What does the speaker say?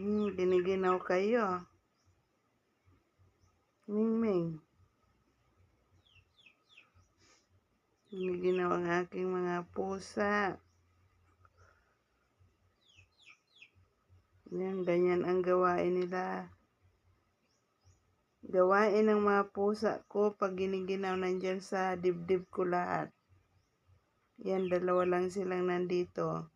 Giniginaw kayo. Mingming. Giniginaw ang aking mga pusa. Yan, ganyan ang gawain nila. Gawain ng mga pusa ko pag giniginaw nandyan sa dibdib ko lahat. Yan, dalawa lang silang nandito.